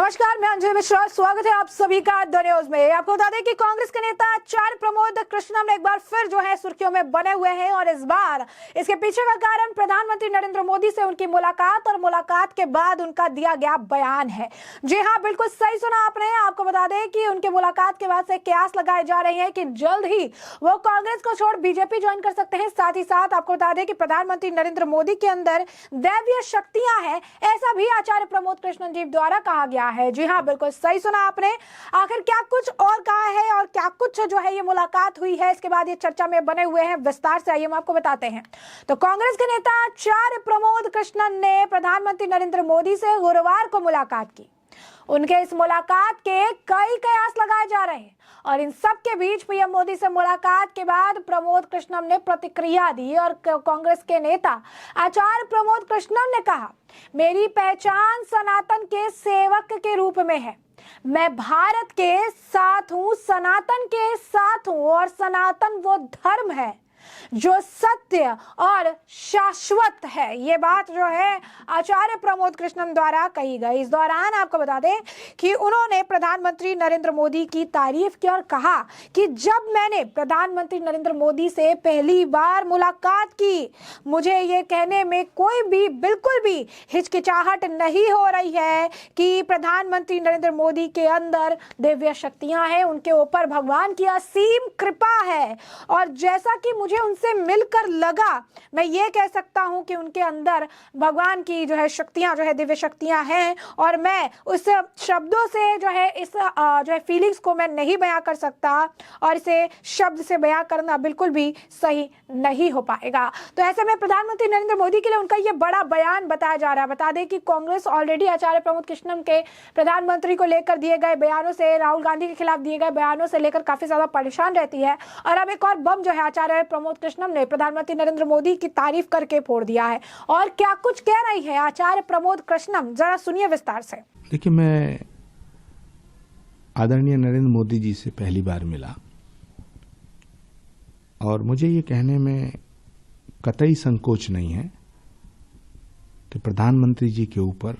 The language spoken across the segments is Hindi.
नमस्कार, मैं अंजलि मिश्रा। स्वागत है आप सभी का द न्यूज में। आपको बता दें कि कांग्रेस के नेता आचार्य प्रमोद कृष्णम ने एक बार फिर जो है सुर्खियों में बने हुए हैं और इस बार इसके पीछे का कारण प्रधानमंत्री नरेंद्र मोदी से उनकी मुलाकात और मुलाकात के बाद उनका दिया गया बयान है। जी हाँ, बिल्कुल सही सुना आपने। आपको बता दें कि उनके मुलाकात के बाद से कयास लगाए जा रहे हैं कि जल्द ही वो कांग्रेस को छोड़ बीजेपी ज्वाइन कर सकते हैं। साथ ही साथ आपको बता दें कि प्रधानमंत्री नरेंद्र मोदी के अंदर दैवीय शक्तियां हैं, ऐसा भी आचार्य प्रमोद कृष्णम जी द्वारा कहा गया है। जी हाँ, बिल्कुल सही सुना आपने। आखिर क्या कुछ और कहा है और क्या कुछ जो है ये मुलाकात हुई है, इसके बाद ये चर्चा में बने हुए हैं, विस्तार से आइए हम आपको बताते हैं। तो कांग्रेस के नेता आचार्य प्रमोद कृष्णन ने प्रधानमंत्री नरेंद्र मोदी से गुरुवार को मुलाकात की। उनके इस मुलाकात के कई कयास लगाए जा रहे हैं और इन सब के बीच पीएम मोदी से मुलाकात के बाद प्रमोद कृष्णम ने प्रतिक्रिया दी और कांग्रेस के नेता आचार्य प्रमोद कृष्णम ने कहा, मेरी पहचान सनातन के सेवक के रूप में है। मैं भारत के साथ हूं, सनातन के साथ हूं और सनातन वो धर्म है जो सत्य और शाश्वत है। ये बात जो है आचार्य प्रमोद कृष्णम द्वारा कही गई। इस दौरान आपको बता दें कि उन्होंने प्रधानमंत्री नरेंद्र मोदी की तारीफ की और कहा कि जब मैंने प्रधानमंत्री नरेंद्र मोदी से पहली बार मुलाकात की, मुझे ये कहने में कोई भी बिल्कुल भी हिचकिचाहट नहीं हो रही है कि प्रधानमंत्री नरेंद्र मोदी के अंदर दिव्य शक्तियां हैं, उनके ऊपर भगवान की असीम कृपा है और जैसा कि मुझे उनसे मिलकर लगा, मैं ये कह सकता हूं कि उनके अंदर भगवान की जो है शक्तियां जो है दिव्य शक्तियां हैं और मैं उस शब्दों से जो है इस जो है फीलिंग्स को मैं नहीं बयां कर सकता और इसे शब्द से बयां करना बिल्कुल भी सही नहीं हो पाएगा। तो ऐसे में प्रधानमंत्री नरेंद्र मोदी के लिए उनका ये बड़ा बयान बताया जा रहा है। बता दें कि कांग्रेस ऑलरेडी आचार्य प्रमोद कृष्णम के प्रधानमंत्री को लेकर दिए गए बयानों से, राहुल गांधी के खिलाफ दिए गए बयानों से लेकर काफी ज्यादा परेशान रहती है और अब एक और बम जो है आचार्य प्रमोद कृष्णम ने प्रधानमंत्री नरेंद्र मोदी की तारीफ करके फोड़ दिया है। और क्या कुछ कह रही है आचार्य प्रमोद कृष्णम, जरा सुनिए विस्तार से। देखिए, मैं आदरणीय नरेंद्र मोदी जी से पहली बार मिला और मुझे ये कहने में कतई संकोच नहीं है कि प्रधानमंत्री जी के ऊपर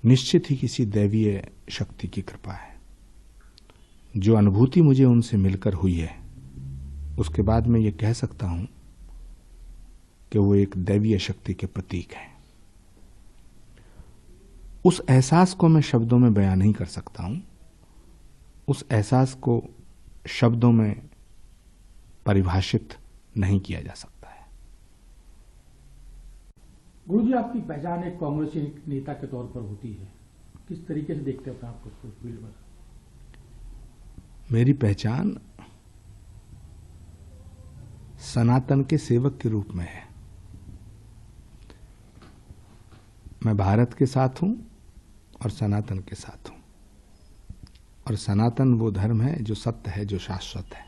निश्चित ही किसी दैवीय शक्ति की कृपा है। जो अनुभूति मुझे उनसे मिलकर हुई है, उसके बाद मैं ये कह सकता हूं कि वो एक दैवीय शक्ति के प्रतीक हैं। उस एहसास को मैं शब्दों में बयान नहीं कर सकता हूं। उस एहसास को शब्दों में परिभाषित नहीं किया जा सकता है। गुरुजी, आपकी पहचान एक कांग्रेसी नेता के तौर पर होती है, किस तरीके से देखते हैं आपको फील्ड में? मेरी पहचान सनातन के सेवक के रूप में है। मैं भारत के साथ हूं और सनातन के साथ हूं और सनातन वो धर्म है जो सत्य है, जो शाश्वत है।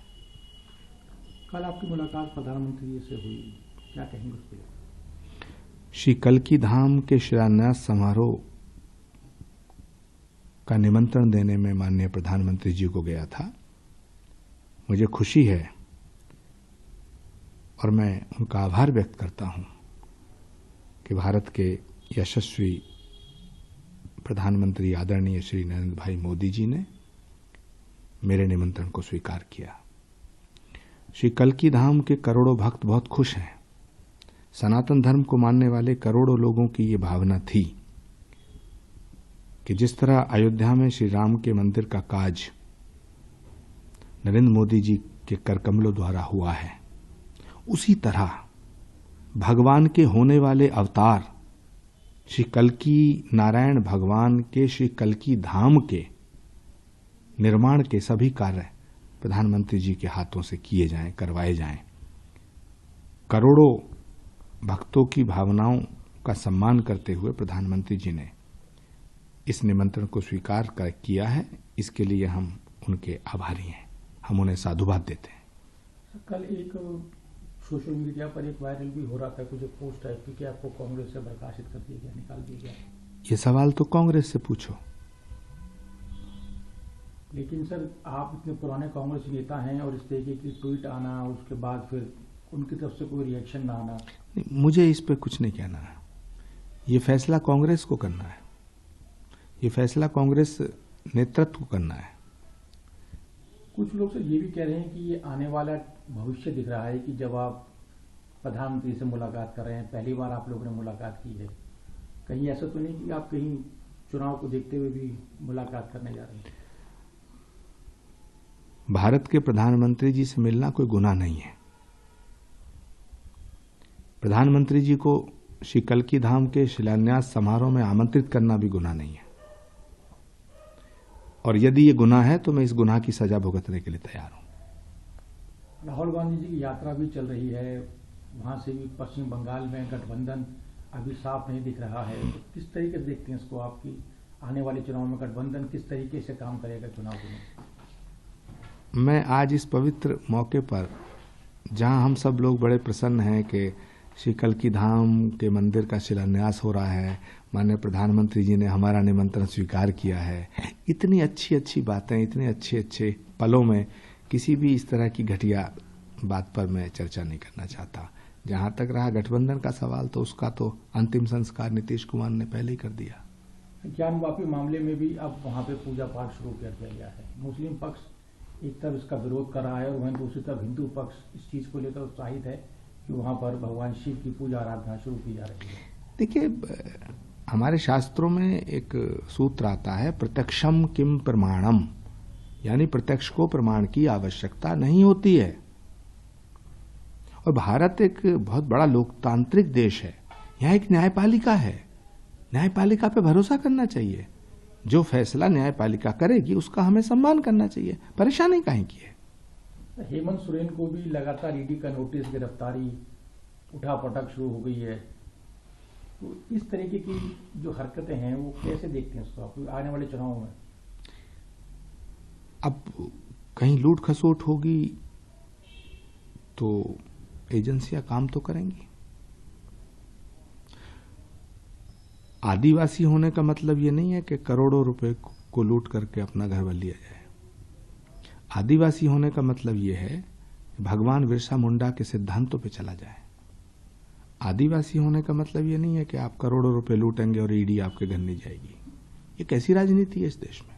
कल आपकी मुलाकात प्रधानमंत्री जी से हुई, क्या कहेंगे उस पर? श्री कल्की धाम के शिलान्यास समारोह का निमंत्रण देने में माननीय प्रधानमंत्री जी को गया था। मुझे खुशी है और मैं उनका आभार व्यक्त करता हूं कि भारत के यशस्वी प्रधानमंत्री आदरणीय श्री नरेंद्र भाई मोदी जी ने मेरे निमंत्रण को स्वीकार किया। श्री कल्की धाम के करोड़ों भक्त बहुत खुश हैं। सनातन धर्म को मानने वाले करोड़ों लोगों की ये भावना थी कि जिस तरह अयोध्या में श्री राम के मंदिर का काज नरेंद्र मोदी जी के करकमलों द्वारा हुआ है, उसी तरह भगवान के होने वाले अवतार श्री कल्की नारायण भगवान के श्री कल्की धाम के निर्माण के सभी कार्य प्रधानमंत्री जी के हाथों से किए जाएं, करवाए जाएं। करोड़ों भक्तों की भावनाओं का सम्मान करते हुए प्रधानमंत्री जी ने इस निमंत्रण को स्वीकार किया है। इसके लिए हम उनके आभारी हैं, हम उन्हें साधुवाद देते हैं। कल एक सोशल मीडिया पर एक वायरल भी हो रहा था कुछ पोस्ट टाइप की कि आपको कांग्रेस से बर्खास्त कर दिया गया, निकाल दिया गया। ये सवाल तो कांग्रेस से पूछो। लेकिन सर, आप इतने पुराने कांग्रेस नेता हैं और इस तरीके की ट्वीट आना, उसके बाद फिर उनकी तरफ से कोई रिएक्शन ना आना। मुझे इस पे कुछ नहीं कहना है, ये फैसला कांग्रेस को करना है। ये फैसला कांग्रेस नेतृत्व को करना है। कुछ लोग सर ये भी कह रहे हैं कि ये आने वाला भविष्य दिख रहा है कि जब आप प्रधानमंत्री से मुलाकात कर रहे हैं, पहली बार आप लोगों ने मुलाकात की है, कहीं ऐसा तो नहीं कि आप कहीं चुनाव को देखते हुए भी मुलाकात करने जा रहे हैं? भारत के प्रधानमंत्री जी से मिलना कोई गुनाह नहीं है। प्रधानमंत्री जी को श्री कल्की धाम के शिलान्यास समारोह में आमंत्रित करना भी गुनाह नहीं है, और यदि ये गुनाह है तो मैं इस गुनाह की सजा भुगतने के लिए तैयार हूं। राहुल गांधी जी की यात्रा भी चल रही है, वहां से भी पश्चिम बंगाल में गठबंधन अभी साफ नहीं दिख रहा है, तो किस तरीके से देखते हैं इसको? आपकी आने वाले चुनाव में गठबंधन किस तरीके से काम करेगा चुनाव में? मैं आज इस पवित्र मौके पर, जहां हम सब लोग बड़े प्रसन्न हैं कि श्री कल्की धाम के मंदिर का शिलान्यास हो रहा है, माननीय प्रधानमंत्री जी ने हमारा निमंत्रण स्वीकार किया है, इतनी अच्छी अच्छी बातें, इतने अच्छे अच्छे पलों में किसी भी इस तरह की घटिया बात पर मैं चर्चा नहीं करना चाहता। जहां तक रहा गठबंधन का सवाल, तो उसका तो अंतिम संस्कार नीतीश कुमार ने पहले ही कर दिया। ज्ञानवापी मामले में भी अब वहां पे पूजा पाठ शुरू कर दिया गया है। मुस्लिम पक्ष एक तरफ इसका विरोध कर रहा है और वहीं दूसरी तरफ हिंदू पक्ष इस चीज को लेकर उत्साहित है कि वहां पर भगवान शिव की पूजा आराधना शुरू की जा रही है। देखिए, हमारे शास्त्रों में एक सूत्र आता है, प्रत्यक्षम किम प्रमाणम, यानी प्रत्यक्ष को प्रमाण की आवश्यकता नहीं होती है। और भारत एक बहुत बड़ा लोकतांत्रिक देश है, यहां एक न्यायपालिका है, न्यायपालिका पे भरोसा करना चाहिए। जो फैसला न्यायपालिका करेगी उसका हमें सम्मान करना चाहिए, परेशानी काहे की है? हेमंत सोरेन को भी लगातार ईडी का नोटिस, गिरफ्तारी, उठापटक शुरू हो गई है, तो इस तरीके की जो हरकतें हैं वो कैसे देखते हैं उसको आप आने वाले चुनाव में? अब कहीं लूट खसोट होगी तो एजेंसियां काम तो करेंगी। आदिवासी होने का मतलब ये नहीं है कि करोड़ों रुपए को लूट करके अपना घर बन लिया जाए। आदिवासी होने का मतलब ये है भगवान बिरसा मुंडा के सिद्धांतों पे चला जाए। आदिवासी होने का मतलब ये नहीं है कि आप करोड़ों रुपए लूटेंगे और ईडी आपके घर नहीं जाएगी। ये कैसी राजनीति है इस देश में?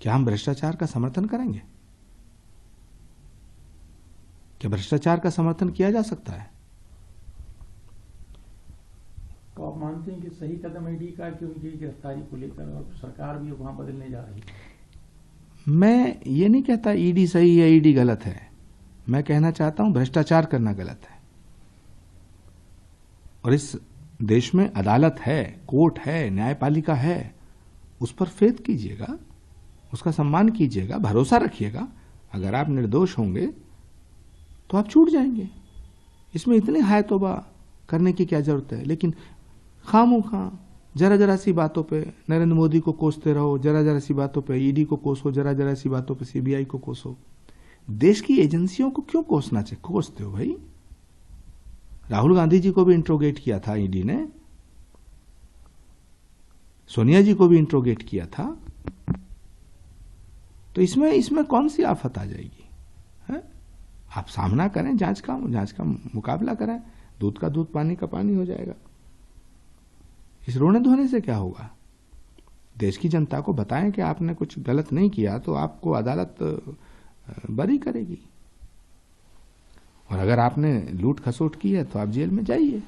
क्या हम भ्रष्टाचार का समर्थन करेंगे? क्या भ्रष्टाचार का समर्थन किया जा सकता है? तो आप मानते हैं कि सही कदम ईडी का कि उनकी गिरफ्तारी को लेकर, और सरकार भी वहां बदलने जा रही है? मैं ये नहीं कहता ईडी सही है, ईडी गलत है। मैं कहना चाहता हूं भ्रष्टाचार करना गलत है। और इस देश में अदालत है, कोर्ट है, न्यायपालिका है, उस पर फेथ कीजिएगा, उसका सम्मान कीजिएगा, भरोसा रखिएगा। अगर आप निर्दोष होंगे तो आप छूट जाएंगे। इसमें इतने हाय तौबा करने की क्या जरूरत है? लेकिन खामोखा जरा जरा सी बातों पे नरेंद्र मोदी को कोसते रहो, जरा जरा सी बातों पे ईडी को कोसो, जरा जरा सी बातों पे सीबीआई को कोसो। देश की एजेंसियों को क्यों कोसना चाहिए? कोसते हो भाई। राहुल गांधी जी को भी इंट्रोगेट किया था ईडी ने, सोनिया जी को भी इंट्रोगेट किया था, तो इसमें कौन सी आफत आ जाएगी? है? आप सामना करें, जांच का मुकाबला करें, दूध का दूध, पानी का पानी हो जाएगा। इस रोने धोने से क्या होगा? देश की जनता को बताएं कि आपने कुछ गलत नहीं किया तो आपको अदालत बरी करेगी, और अगर आपने लूट खसोट की है तो आप जेल में जाइए।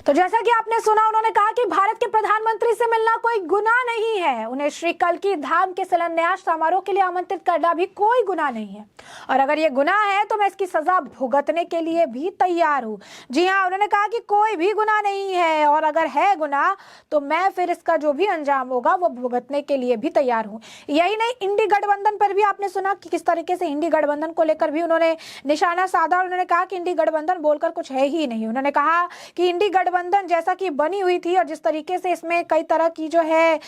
तो जैसा कि आपने सुना, उन्होंने कहा कि भारत के प्रधानमंत्री से मिलना कोई गुनाह नहीं है, उन्हें श्री कल्की धाम के शिलान्यास समारोह के लिए आमंत्रित करना भी कोई गुनाह नहीं है, और अगर ये गुनाह है तो मैं इसकी सजा भुगतने के लिए भी तैयार हूं। जी हाँ, उन्होंने कहा कि कोई भी गुनाह नहीं है, और अगर है गुनाह तो मैं फिर इसका जो भी अंजाम होगा वो भुगतने के लिए भी तैयार हूं। यही नहीं, इंडी गठबंधन पर भी आपने सुना कि किस तरीके से इंडी गठबंधन को लेकर भी उन्होंने निशाना साधा, और उन्होंने कहा कि इंडी गठबंधन बोलकर कुछ है ही नहीं। उन्होंने कहा कि इंडी गठबंधन जैसा कि बनी हुई थी और जिस तरीके से इसमें कई तरह की जो है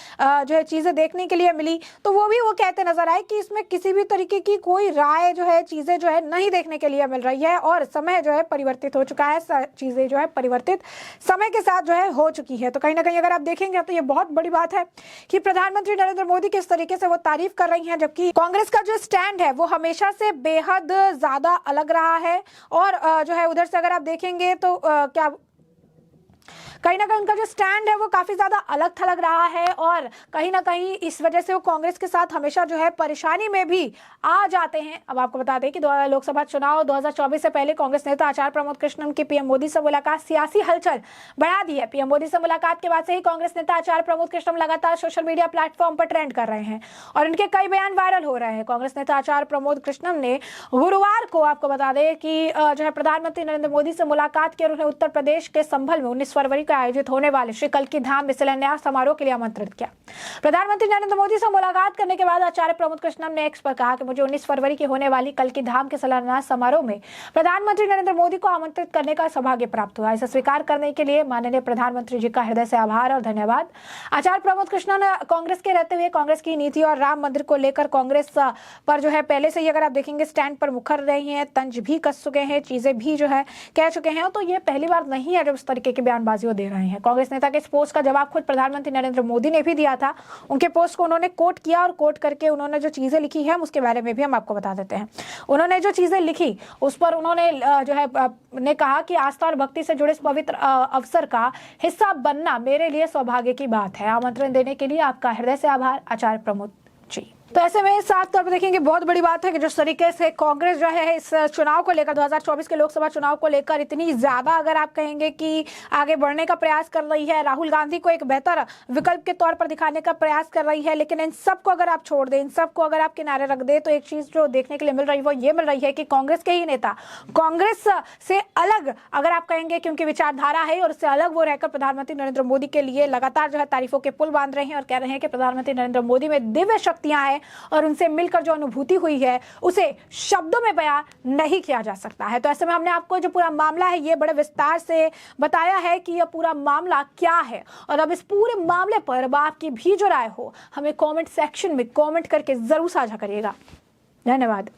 चीजें देखने के लिए मिली, तो वो भी वो कहते नजर आए कि इसमें किसी भी तरीके की कोई राय जो है, चीजें जो है नहीं देखने के लिए मिल रही है, और समय जो है परिवर्तित हो चुका है, चीजें जो है परिवर्तित समय के साथ जो है हो चुकी है। तो कहीं ना कहीं अगर आप देखेंगे तो ये बहुत बड़ी बात है कि प्रधानमंत्री नरेंद्र मोदी किस तरीके से वो तारीफ कर रही हैं, जबकि कांग्रेस का जो स्टैंड है वो हमेशा से बेहद ज्यादा अलग रहा है। और जो है उधर से अगर आप देखेंगे तो क्या कहीं ना कहीं उनका जो स्टैंड है वो काफी ज्यादा अलग थलग रहा है और कहीं ना कहीं इस वजह से वो कांग्रेस के साथ हमेशा जो है परेशानी में भी आ जाते हैं। अब आपको बता दें कि लोकसभा चुनाव 2024 से पहले कांग्रेस नेता आचार्य प्रमोद कृष्णम की पीएम मोदी से मुलाकात सियासी हलचल बढ़ा दी है। पीएम मोदी से मुलाकात के बाद से ही कांग्रेस नेता आचार्य प्रमोद कृष्णम लगातार सोशल मीडिया प्लेटफॉर्म पर ट्रेंड कर रहे हैं और उनके कई बयान वायरल हो रहे हैं। कांग्रेस नेता आचार्य प्रमोद कृष्णम ने गुरुवार को आपको बता दें कि जो है प्रधानमंत्री नरेंद्र मोदी से मुलाकात की और उन्हें उत्तर प्रदेश के संभल में 19 फरवरी को आयोजित होने वाले श्री कल्की धाम में शिलान्यास समारोह के लिए आमंत्रित किया। प्रधानमंत्री नरेंद्र मोदी से मुलाकात करने के बाद आचार्य प्रमोद कृष्णम ने एक्स पर कहा कि मुझे 19 फरवरी की होने वाली कल्की धाम के शिलान्यास समारोह में प्रधानमंत्री नरेंद्र मोदी को आमंत्रित करने का सौभाग्य प्राप्त हुआ। इसे स्वीकार करने के लिए माननीय प्रधानमंत्री जी का हृदय से आभार और धन्यवाद। आचार्य प्रमोद कृष्णम ने कांग्रेस के रहते हुए कांग्रेस की नीति और राम मंदिर को लेकर कांग्रेस पर जो है पहले से ही अगर आप देखेंगे स्टैंड पर मुखर रही हैं, तंज भी कस चुके हैं, चीजें भी जो है कह चुके हैं। तो ये पहली बार नहीं है जब इस तरीके की बयानबाजी दे रहे हैं। कांग्रेस नेता के इस पोस्ट का जवाब खुद प्रधानमंत्री नरेंद्र मोदी ने भी दिया था। उनके पोस्ट को उन्होंने कोट किया और कोट करके उन्होंने जो चीजें लिखी है उसके बारे में भी हम आपको बता देते हैं। उन्होंने जो चीजें लिखी उस पर उन्होंने जो है ने कहा कि आस्था और भक्ति से जुड़े इस पवित्र अवसर का हिस्सा बनना मेरे लिए सौभाग्य की बात है। आमंत्रण देने के लिए आपका हृदय से आभार आचार्य प्रमोद जी। तो ऐसे में साफ तौर पर देखेंगे बहुत बड़ी बात है कि जिस तरीके से कांग्रेस जो है इस चुनाव को लेकर 2024 के लोकसभा चुनाव को लेकर इतनी ज्यादा अगर आप कहेंगे कि आगे बढ़ने का प्रयास कर रही है, राहुल गांधी को एक बेहतर विकल्प के तौर पर दिखाने का प्रयास कर रही है। लेकिन इन सबको अगर आप छोड़ दें, इन सबको अगर आप किनारे रख दें, तो एक चीज जो देखने के लिए मिल रही है वो ये मिल रही है कि कांग्रेस के ही नेता कांग्रेस से अलग अगर आप कहेंगे कि उनकी विचारधारा है और उससे अलग वो रहकर प्रधानमंत्री नरेंद्र मोदी के लिए लगातार जो है तारीफों के पुल बांध रहे हैं और कह रहे हैं कि प्रधानमंत्री नरेंद्र मोदी में दिव्य शक्तियां हैं और उनसे मिलकर जो अनुभूति हुई है उसे शब्दों में बयान नहीं किया जा सकता है। तो ऐसे में हमने आपको जो पूरा मामला है ये बड़े विस्तार से बताया है कि यह पूरा मामला क्या है और अब इस पूरे मामले पर अब आपकी भी जो राय हो हमें कमेंट सेक्शन में कमेंट करके जरूर साझा करिएगा। धन्यवाद।